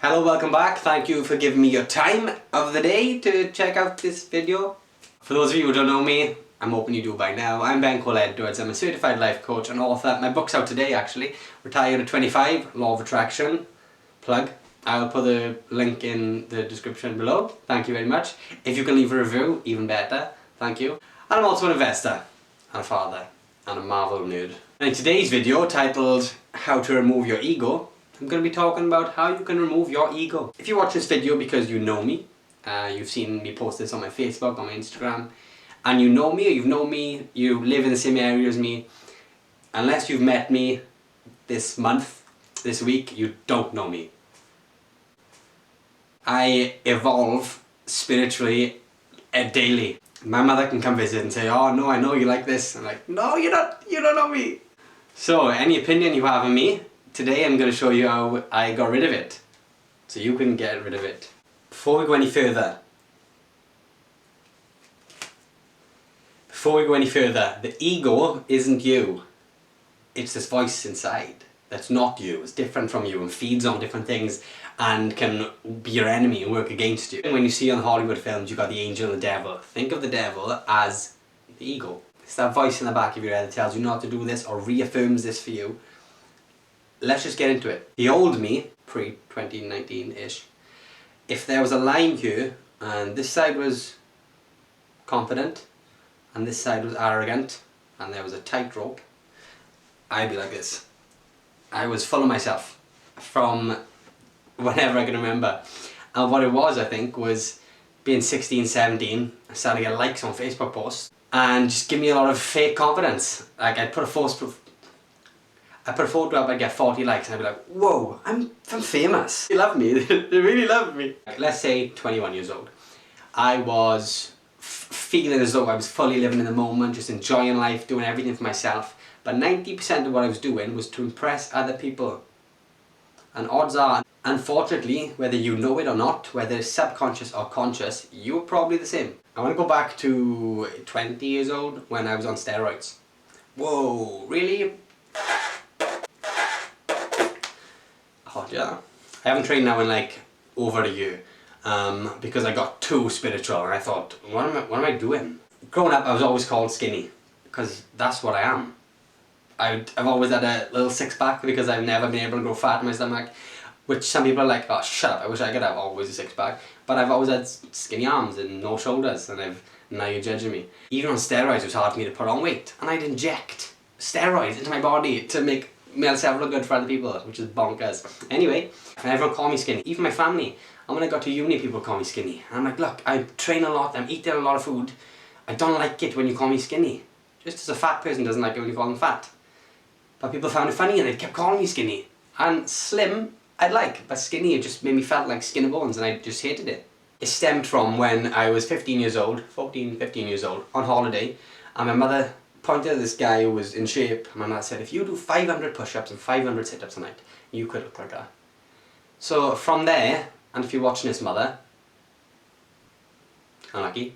Hello, welcome back. Thank you for giving me your time of the day to check out this video. For those of you who don't know me, I'm hoping you do by now. I'm Ben Cole-Edwards. I'm a certified life coach and author. My book's out today actually. Retired at 25, Law of Attraction. Plug. I'll put the link in the description below. Thank you very much. If you can leave a review, even better. Thank you. And I'm also an investor, and a father, and a Marvel nerd. And in today's video, titled How to Remove Your Ego, I'm going to be talking about how you can remove your ego. If you watch this video because you know me, you've seen me post this on my Facebook, on my Instagram, and you know me, or you've known me, you live in the same area as me, unless you've met me this month, this week, you don't know me. I evolve spiritually daily. My mother can come visit and say, "Oh no, I know you like this." I'm like, "No, you don't know me." So, any opinion you have of me, today I'm going to show you how I got rid of it. So you can get rid of it. Before we go any further, the ego isn't you. It's this voice inside that's not you. It's different from you and feeds on different things and can be your enemy and work against you. When you see on Hollywood films, you've got the angel and the devil. Think of the devil as the ego. It's that voice in the back of your head that tells you not to do this or reaffirms this for you. Let's just get into it. The old me, pre-2019-ish, if there was a line here and this side was confident and this side was arrogant and there was a tightrope, I'd be like this. I was full of myself from whenever I can remember. And what it was, I think, was being 16, 17, I started to get likes on Facebook posts and just give me a lot of fake confidence. Like I'd put a photo up, I'd get 40 likes and I'd be like, whoa, I'm famous. They love me, they really love me. Let's say 21 years old. I was feeling as though I was fully living in the moment, just enjoying life, doing everything for myself. But 90% of what I was doing was to impress other people. And odds are, unfortunately, whether you know it or not, whether it's subconscious or conscious, you're probably the same. I want to go back to 20 years old when I was on steroids. Whoa, really? Oh yeah. I haven't trained now in like over a year because I got too spiritual and I thought, what am I doing? Growing up, I was always called skinny because that's what I am. I've always had a little six-pack because I've never been able to grow fat in my stomach, which some people are like, oh shut up, I wish I could have always a six-pack. But I've always had skinny arms and no shoulders, and now you're judging me. Even on steroids it was hard for me to put on weight, and I'd inject steroids into my body to make myself look good for other people, which is bonkers. Anyway, everyone called me skinny, even my family. And when I got to uni, people call me skinny. And I'm like, look, I train a lot, I'm eating a lot of food, I don't like it when you call me skinny. Just as a fat person doesn't like it when you call them fat. But people found it funny and they kept calling me skinny. And slim, I'd like, but skinny, it just made me felt like skin and bones and I just hated it. It stemmed from when I was 15 years old, on holiday, and my mother pointed at this guy who was in shape. My mother said, if you do 500 push-ups and 500 sit-ups a night, you could look like that. So from there, and if you're watching this, mother, unlucky,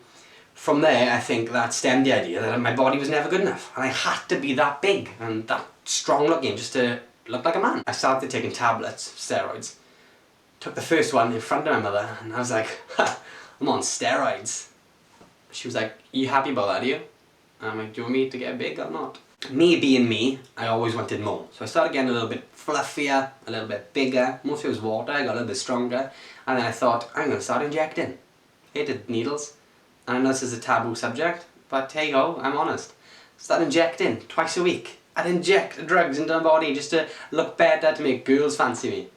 from there I think that stemmed the idea that my body was never good enough and I had to be that big and that strong looking just to look like a man. I started taking tablets, steroids. Took the first one in front of my mother and I was like, ha, I'm on steroids. She was like, are you happy about that, are you? And I'm like, do you want me to get big or not? Me being me, I always wanted more. So I started getting a little bit fluffier, a little bit bigger. Most of it was water, I got a little bit stronger. And then I thought, I'm going to start injecting. Hated needles. And I know this is a taboo subject, but hey ho, I'm honest. Start injecting twice a week. I'd inject drugs into my body just to look better, to make girls fancy me.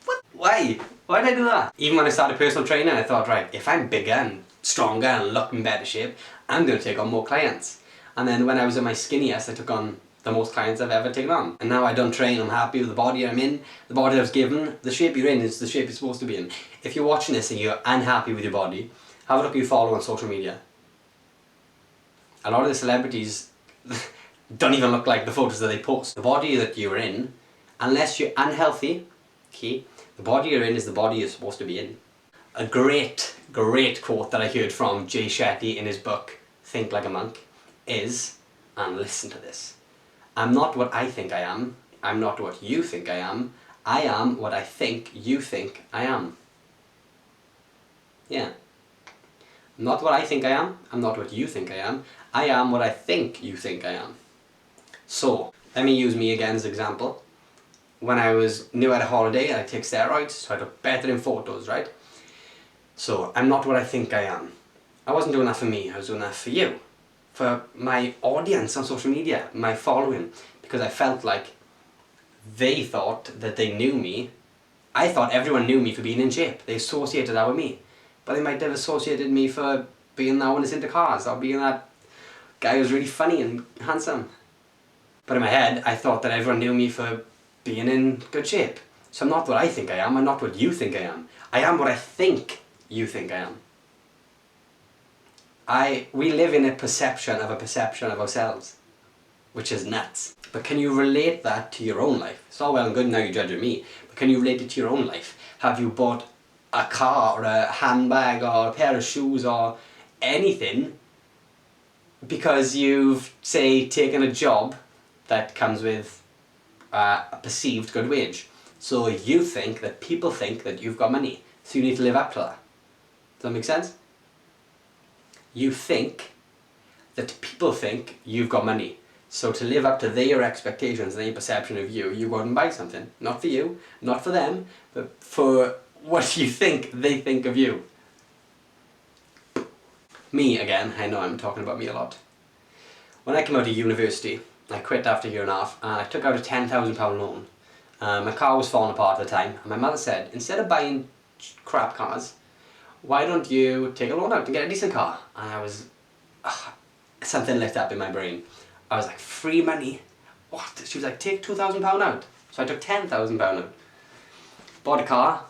What? Why? Why did I do that? Even when I started personal training, I thought, right, if I'm bigger and stronger and look in better shape, I'm going to take on more clients. And then when I was at my skinniest, I took on the most clients I've ever taken on. And now I don't train, I'm happy with the body I'm in, the body I was given. The shape you're in is the shape you're supposed to be in. If you're watching this and you're unhappy with your body, have a look who you follow on social media. A lot of the celebrities don't even look like the photos that they post. The body that you're in, unless you're unhealthy, okay, the body you're in is the body you're supposed to be in. A great quote that I heard from Jay Shetty in his book, Think Like a Monk, is, and listen to this, I'm not what I think I am, I'm not what you think I am, I am what I think I am. Yeah. I'm not what I think I am. I'm not what you think I am. I am what I think you think I am. So, let me use me again as an example. When I was new at a holiday, I take steroids, so I look better in photos, right? So, I'm not what I think I am. I wasn't doing that for me, I was doing that for you. For my audience on social media, my following. Because I felt like they thought that they knew me. I thought everyone knew me for being in shape. They associated that with me. But they might have associated me for being that one that's into cars, or being that guy who's really funny and handsome. But in my head, I thought that everyone knew me for being in good shape. So I'm not what I think I am, I'm not what you think I am. I am what I think you think I am. We live in a perception of ourselves, which is nuts. But can you relate that to your own life? It's all well and good now you're judging me, but can you relate it to your own life? Have you bought a car or a handbag or a pair of shoes or anything because you've, say, taken a job that comes with a perceived good wage? So you think that people think that you've got money, so you need to live up to that. Does that make sense? You think that people think you've got money, so to live up to their expectations, their perception of you, you go out and buy something. Not for you, not for them, but for what you think they think of you. Me again, I know I'm talking about me a lot. When I came out of university, I quit after a year and a half, and I took out a £10,000 loan. My car was falling apart at the time, and my mother said, instead of buying crap cars, why don't you take a loan out and get a decent car? And I was, something lit up in my brain. I was like, free money? What? She was like, take £2,000 out. So I took £10,000 out. Bought a car.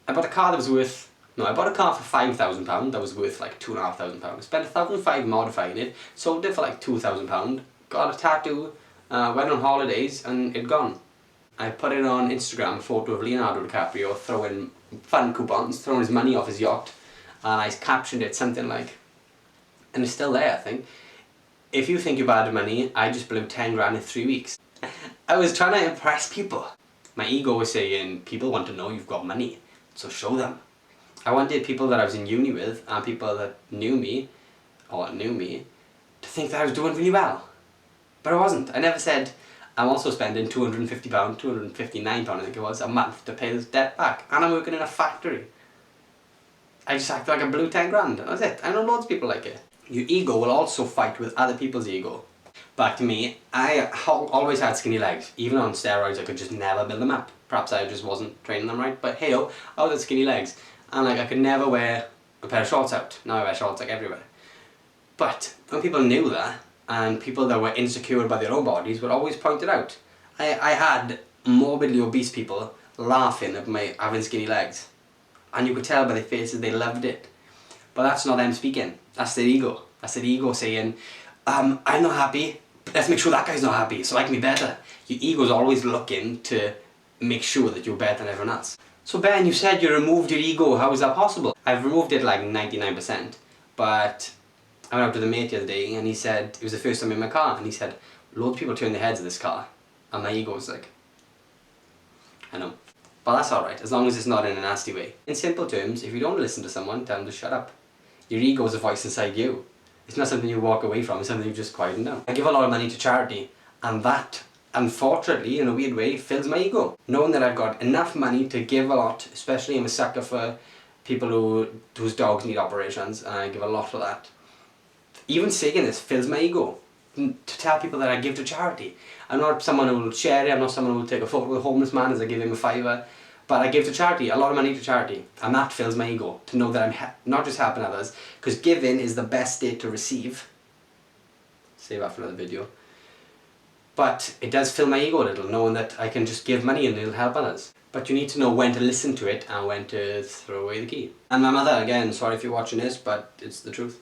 I bought a car that was worth, no, I bought a car for £5,000 that was worth like £2,500. Spent £1,500 modifying it, sold it for like £2,000, got a tattoo, went on holidays, and it gone. I put it on Instagram, a photo of Leonardo DiCaprio throwing fun coupons, throwing his money off his yacht, and I captioned it something like, and it's still there I think, if you think you're bad at money, I just blew 10 grand in 3 weeks. I was trying to impress people. My ego was saying, people want to know you've got money, so show them. I wanted people that I was in uni with, and people that knew me, to think that I was doing really well. But I wasn't. I never said, I'm also spending £250, £259 I think it was, a month to pay this debt back. And I'm working in a factory. I just acted like I blew 10 grand, and that's it. I know loads of people like it. Your ego will also fight with other people's ego. Back to me, I always had skinny legs. Even on steroids I could just never build them up. Perhaps I just wasn't training them right, but hey I always had skinny legs. And like I could never wear a pair of shorts out. Now I wear shorts like everywhere. But when people knew that, and people that were insecure by their own bodies would always point it out. I had morbidly obese people laughing at my having skinny legs. And you could tell by their faces they loved it. But that's not them speaking, that's their ego. That's their ego saying, I'm not happy, let's make sure that guy's not happy so I can be better. Your ego's always looking to make sure that you're better than everyone else. So Ben, you said you removed your ego, how is that possible? I've removed it like 99%, but I went out with a mate the other day and he said, it was the first time in my car, and he said, loads of people turn their heads at this car, and my ego was like, I know. But that's alright, as long as it's not in a nasty way. In simple terms, if you don't listen to someone, tell them to shut up. Your ego is a voice inside you. It's not something you walk away from, it's something you just quieten down. I give a lot of money to charity, and that, unfortunately, in a weird way, fills my ego. Knowing that I've got enough money to give a lot, especially I'm a sucker for people whose dogs need operations, and I give a lot for that. Even saying this fills my ego. To tell people that I give to charity. I'm not someone who will share it, I'm not someone who will take a photo with a homeless man as I give him a fiver, but I give to charity, a lot of money to charity, and that fills my ego, to know that I'm not just helping others, because giving is the best state to receive. Save that for another video. But it does fill my ego a little, knowing that I can just give money and it'll help others. But you need to know when to listen to it and when to throw away the key. And my mother, again, sorry if you're watching this, but it's the truth.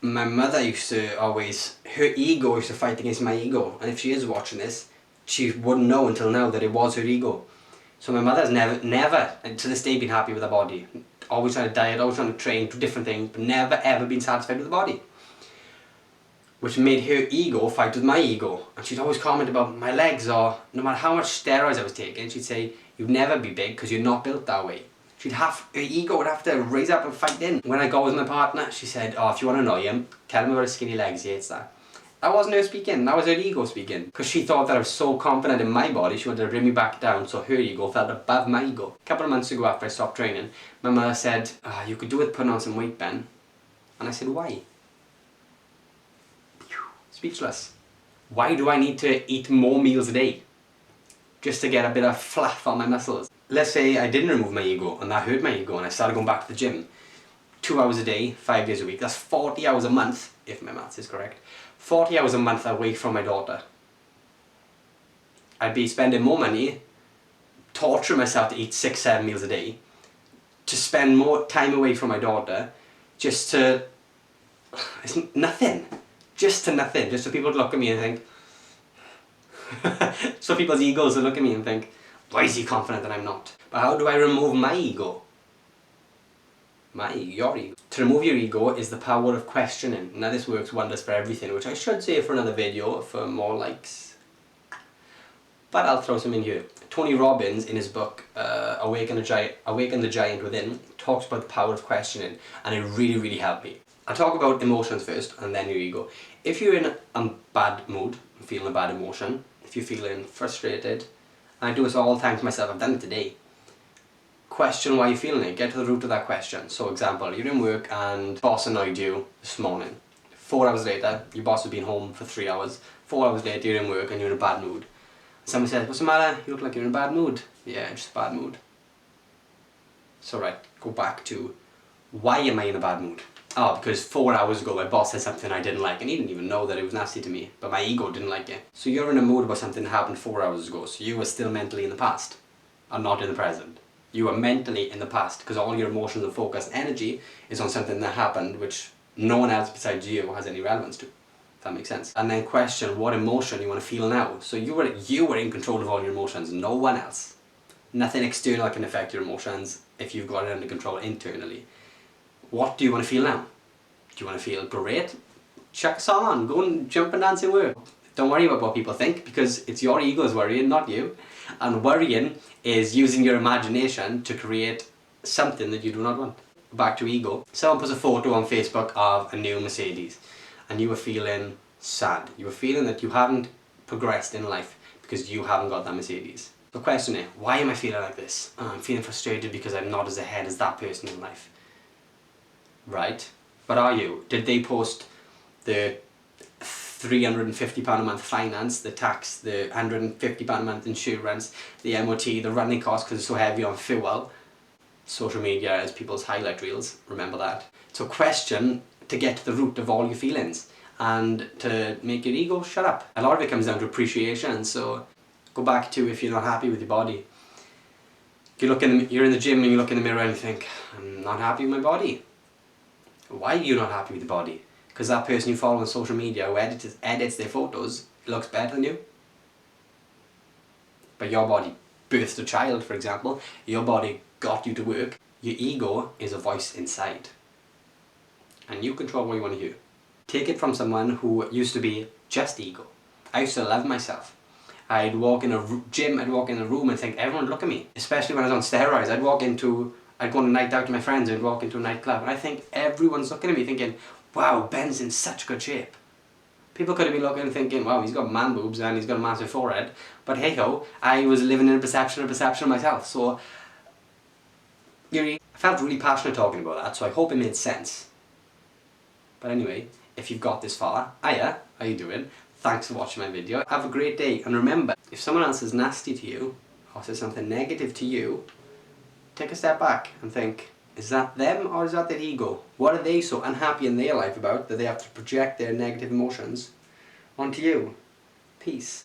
My mother used to always, her ego used to fight against my ego, and if she is watching this, she wouldn't know until now that it was her ego. So my mother's never, and to this day, been happy with her body. Always trying to diet, always trying to train, do different things, but never ever been satisfied with the body. which made her ego fight with my ego. And she'd always comment about my legs, or no matter how much steroids I was taking, she'd say, "You'd never be big because you're not built that way." Her ego would have to raise up and fight in. When I got with my partner, she said, "Oh, if you want to annoy him, tell him about his skinny legs, he hates that." That wasn't her speaking, that was her ego speaking. Because she thought that I was so confident in my body, she wanted to bring me back down, so her ego felt above my ego. A couple of months ago after I stopped training, my mother said, "You could do with putting on some weight, Ben." And I said, "Why?" Speechless. Why do I need to eat more meals a day? Just to get a bit of fluff on my muscles. Let's say I didn't remove my ego and that hurt my ego and I started going back to the gym 2 hours a day, 5 days a week. That's 40 hours a month, if my maths is correct. 40 hours a month away from my daughter. I'd be spending more money torturing myself to eat 6-7 meals a day, to spend more time away from my daughter, just to, it's nothing. Just to nothing. Just so people would look at me and think, so people's egos will look at me and think, why is he confident that I'm not? But how do I remove my ego? Your ego. To remove your ego is the power of questioning. Now this works wonders for everything, which I should say for another video for more likes. But I'll throw some in here. Tony Robbins, in his book, Awaken the Giant Within, talks about the power of questioning, and it really, really helped me. I'll talk about emotions first, and then your ego. If you're in a bad mood, feeling a bad emotion, if you're feeling frustrated, and I do this all the time to myself, I've done it today. Question why you're feeling it, get to the root of that question. So example, you're in work and boss annoyed you this morning. 4 hours later, your boss has been home for 3 hours. 4 hours later, you're in work and you're in a bad mood. Someone says, "What's the matter? You look like you're in a bad mood." "Yeah, just a bad mood." So right, go back to, why am I in a bad mood? Oh, because 4 hours ago my boss said something I didn't like, and he didn't even know that it was nasty to me, but my ego didn't like it. So you're in a mood about something that happened 4 hours ago, so you are still mentally in the past, and not in the present. You are mentally in the past, because all your emotions and focus and energy is on something that happened which no one else besides you has any relevance to. If that makes sense. And then question what emotion you want to feel now. So you are in control of all your emotions, no one else. Nothing external can affect your emotions if you've got it under control internally. What do you want to feel now? Do you want to feel great? Chuck a song on, go and jump and dance in work. Don't worry about what people think, because it's your ego's worrying, not you. And worrying is using your imagination to create something that you do not want. Back to ego. Someone puts a photo on Facebook of a new Mercedes and you were feeling sad. You were feeling that you haven't progressed in life because you haven't got that Mercedes. So question it, why am I feeling like this? Oh, I'm feeling frustrated because I'm not as ahead as that person in life. Right? But are you? Did they post the £350 a month finance, the tax, the £150 a month insurance, the MOT, the running costs because it's so heavy on fuel? Social media is people's highlight reels, remember that. So question to get to the root of all your feelings and to make your ego shut up. A lot of it comes down to appreciation, so go back to if you're not happy with your body. You're in the gym and you look in the mirror and you think, I'm not happy with my body. Why are you not happy with your body? Because that person you follow on social media who edits their photos looks better than you. But your body birthed a child, for example. Your body got you to work. Your ego is a voice inside. And you control what you want to hear. Take it from someone who used to be just ego. I used to love myself. I'd walk in a gym, I'd walk in a room and think everyone would look at me. Especially when I was on steroids. I'd go on a night out with my friends, I'd walk into a nightclub and I think everyone's looking at me thinking, wow, Ben's in such good shape. People could have been looking and thinking, wow, he's got man boobs and he's got a massive forehead. But hey ho, I was living in a perception of myself. So I felt really passionate talking about that, so I hope it made sense. But anyway, if you've got this far, hiya, how you doing? Thanks for watching my video. Have a great day, and remember, if someone else is nasty to you, or says something negative to you, take a step back and think, is that them or is that their ego? What are they so unhappy in their life about that they have to project their negative emotions onto you? Peace.